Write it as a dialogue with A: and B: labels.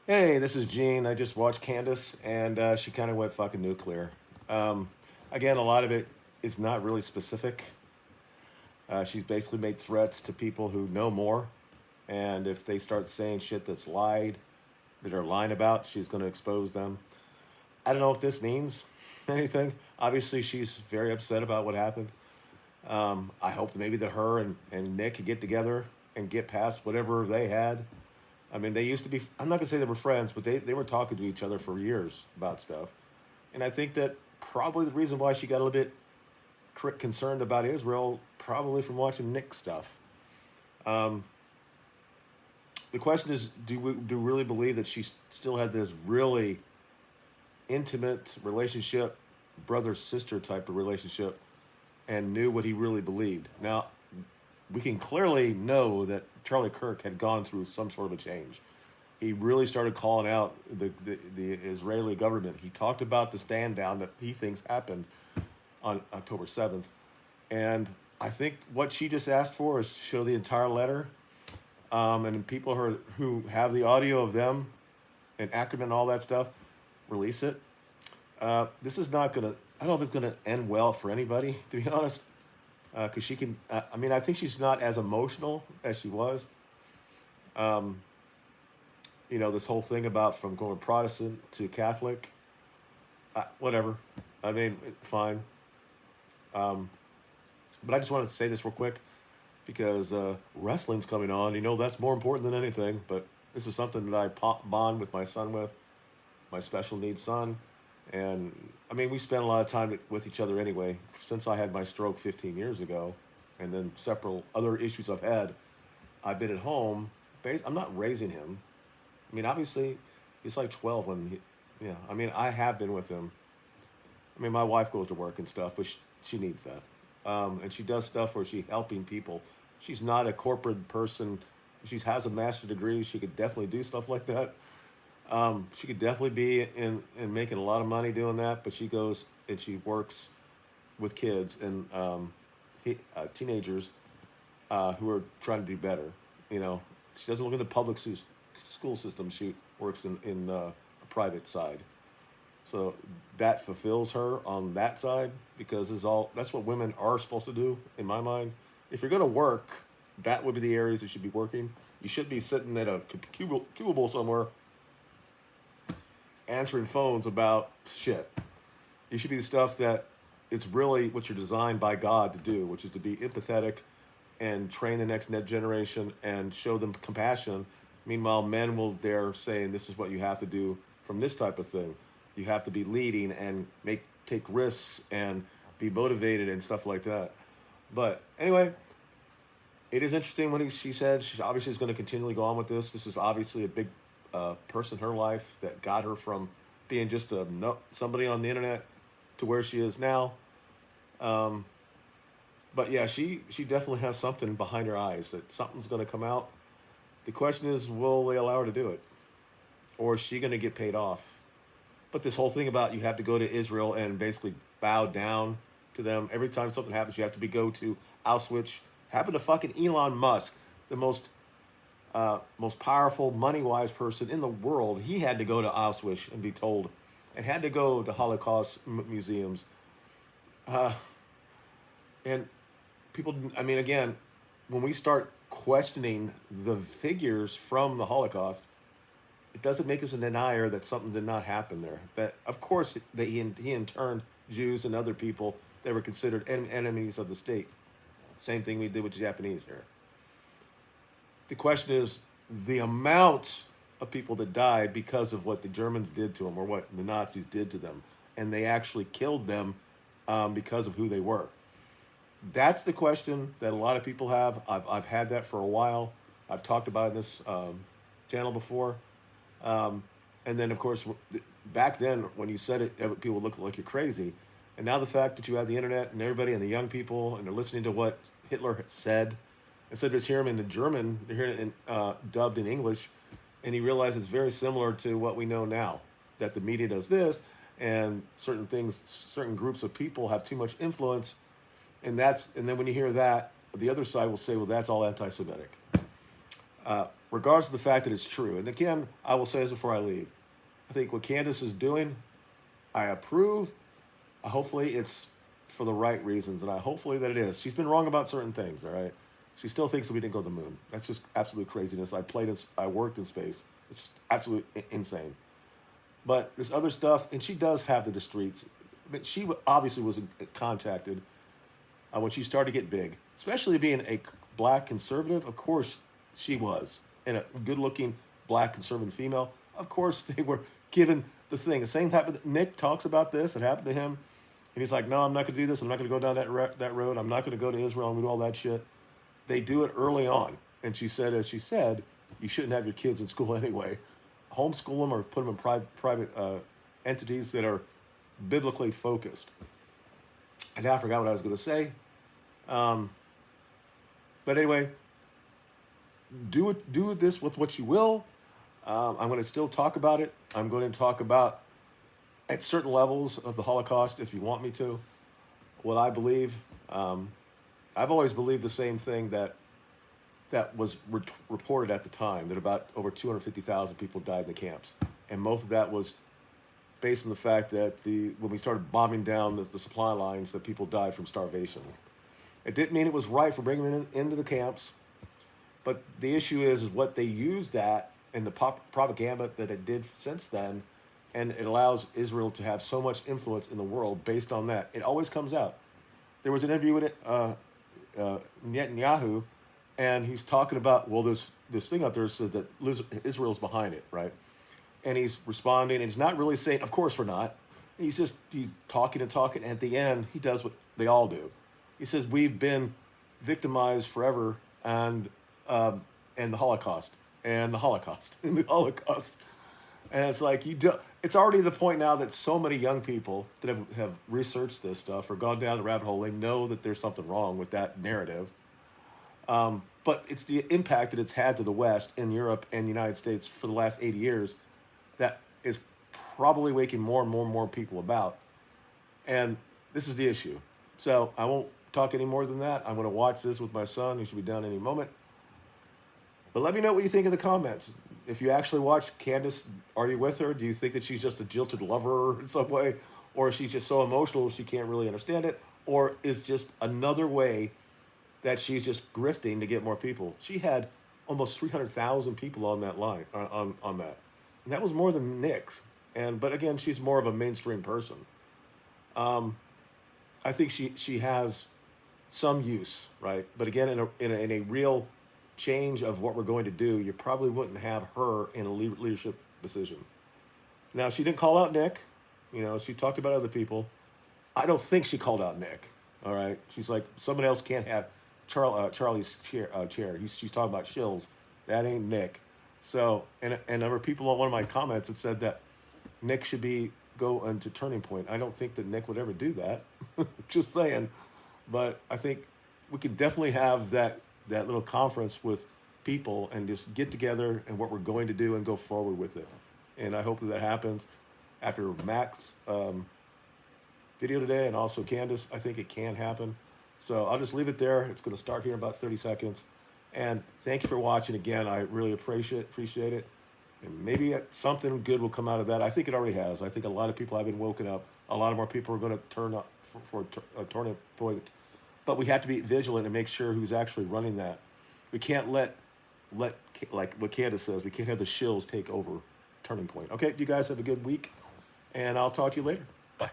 A: Hey, this is Gene. I just watched Candace, and she kind of went fucking nuclear. Um, Again, a lot of it is not really specific. She's basically made threats to people who know more, and if they start saying shit that are lying about, she's going to expose them. I don't know if this means anything. Obviously, she's very upset about what happened. I hope maybe that her and Nick could get together and get past whatever they had. I mean, they used to be, I'm not going to say they were friends, but they were talking to each other for years about stuff. And I think that probably the reason why she got a little bit concerned about Israel, probably from watching Nick stuff. Um, the question is, do we really believe that she still had this really intimate relationship, brother sister type of relationship, and knew what he really believed? Now, we can clearly know that Charlie Kirk had gone through some sort of a change. He really started calling out the Israeli government. He talked about the stand down that he thinks happened on October 7th. And I think what she just asked for is to show the entire letter. And people who have the audio of them and Ackerman and all that stuff, release it. This is not going to, I don't know if it's going to end well for anybody, to be honest. Because she can, I mean, I think she's not as emotional as she was. Um, this whole thing about from going Protestant to Catholic, whatever. I mean, fine. Um, but I just wanted to say this real quick because wrestling's coming on. That's more important than anything. But this is something that I bond with my son with, my special needs son. And I mean, we spent a lot of time with each other anyway. Since I had my stroke 15 years ago, and then several other issues I've had, I've been at home. I'm not raising him. I mean, obviously, he's like 12 yeah. I mean, I have been with him. I mean, my wife goes to work and stuff, but she needs that. And she does stuff where she's helping people. She's not a corporate person. She has a master's degree. She could definitely do stuff like that. She could definitely be in making a lot of money doing that, but she goes and she works with kids and teenagers who are trying to do better. You know, she doesn't look at the school system. She works in a private side, so that fulfills her on that side because that's what women are supposed to do in my mind. If you're gonna work, that would be the areas that should be working. You should be sitting at a cubicle somewhere answering phones about shit. You should be the stuff that it's really what you're designed by God to do, which is to be empathetic and train the next net generation and show them compassion. Meanwhile, men will dare saying this is what you have to do from this type of thing. You have to be leading and take risks and be motivated and stuff like that. But anyway, it is interesting what she said. She obviously is going to continually go on with this. This is obviously a big person in her life that got her from being just somebody on the internet to where she is now. Um, but yeah, she definitely has something behind her eyes that something's going to come out. The question is, will they allow her to do it, or is she going to get paid off? But this whole thing about you have to go to Israel and basically bow down to them every time something happens. You have to go to Auschwitz. Happened to fucking Elon Musk, the most powerful money wise person in the world. He had to go to Auschwitz and be told, and had to go to Holocaust museums. Uh, and people, I mean, again, when we start questioning the figures from the Holocaust, it doesn't make us a denier that something did not happen there. That of course he interned Jews and other people that were considered enemies of the state. Same thing we did with the Japanese here. The question is the amount of people that died because of what the Germans did to them or what the Nazis did to them, and they actually killed them because of who they were. That's the question that a lot of people have. I've had that for a while. I've talked about it in this channel before. And then, of course, back then when you said it, people looked like you're crazy. And now the fact that you have the internet and everybody and the young people and they're listening to what Hitler had said, instead of just hearing him in the German, they're hearing it dubbed in English, and you realize it's very similar to what we know now. That the media does this, and certain groups of people have too much influence, and then when you hear that, the other side will say, well, that's all anti-Semitic. regardless of the fact that it's true. And again, I will say this before I leave. I think what Candace is doing, I approve. Hopefully it's for the right reasons, and hopefully that it is. She's been wrong about certain things, all right? She still thinks that we didn't go to the moon. That's just absolute craziness. I worked in space. It's just absolute insane. But this other stuff, and she does have the streets. But she obviously was contacted when she started to get big, especially being a black conservative. Of course, she was, and a good-looking black conservative female. Of course, they were given the thing. The same happened. Nick talks about this. It happened to him, and he's like, "No, I'm not going to do this. I'm not going to go down that road. I'm not going to go to Israel and do all that shit." They do it early on, and she said, as she said, you shouldn't have your kids in school anyway. Homeschool them or put them in private entities that are biblically focused. And I forgot what I was going to say. But anyway, do this with what you will. I'm going to still talk about it. I'm going to talk about at certain levels of the Holocaust if you want me to. What I believe. I've always believed the same thing that was reported at the time, that about over 250,000 people died in the camps. And most of that was based on the fact that when we started bombing down the supply lines, that people died from starvation. It didn't mean it was right for bringing them into the camps, but the issue is what they used that and the propaganda that it did since then, and it allows Israel to have so much influence in the world based on that. It always comes out. There was an interview with Netanyahu, and he's talking about, well, this thing out there said that Israel's behind it, right? And he's responding, and he's not really saying, of course we're not. He's talking and talking, and at the end, he does what they all do. He says, we've been victimized forever, and the Holocaust, and the Holocaust, and the Holocaust. And it's like, it's already the point now that so many young people that have researched this stuff or gone down the rabbit hole, they know that there's something wrong with that narrative. But it's the impact that it's had to the West and Europe and the United States for the last 80 years that is probably waking more and more people about. And this is the issue. So I won't talk any more than that. I'm going to watch this with my son. He should be done any moment. But let me know what you think in the comments. If you actually watch Candace, are you with her? Do you think that she's just a jilted lover in some way? Or is she just so emotional she can't really understand it? Or is just another way that she's just grifting to get more people? She had almost 300,000 people on that line, on that. And that was more than Nick's. But again, she's more of a mainstream person. I think she has some use, right? But again, in a real change of what we're going to do, you probably wouldn't have her in a leadership position. Now, she didn't call out Nick. She talked about other people. I don't think she called out Nick. All right, she's like, someone else can't have Charlie's chair. She's talking about shills. That ain't Nick. So, and there were people on one of my comments that said that Nick should go into Turning Point. I don't think that Nick would ever do that. Just saying. But I think we could definitely have that little conference with people and just get together and what we're going to do and go forward with it. And I hope that happens after Mac's video today and also Candace. I think it can happen. So I'll just leave it there. It's going to start here in about 30 seconds. And thank you for watching again. I really appreciate it. And maybe something good will come out of that. I think it already has. I think a lot of people have been woken up. A lot of more people are going to turn up for a Turning Point. But we have to be vigilant and make sure who's actually running that. We can't let like what Candace says, we can't have the shills take over Turning Point. Okay, you guys have a good week, and I'll talk to you later. Bye.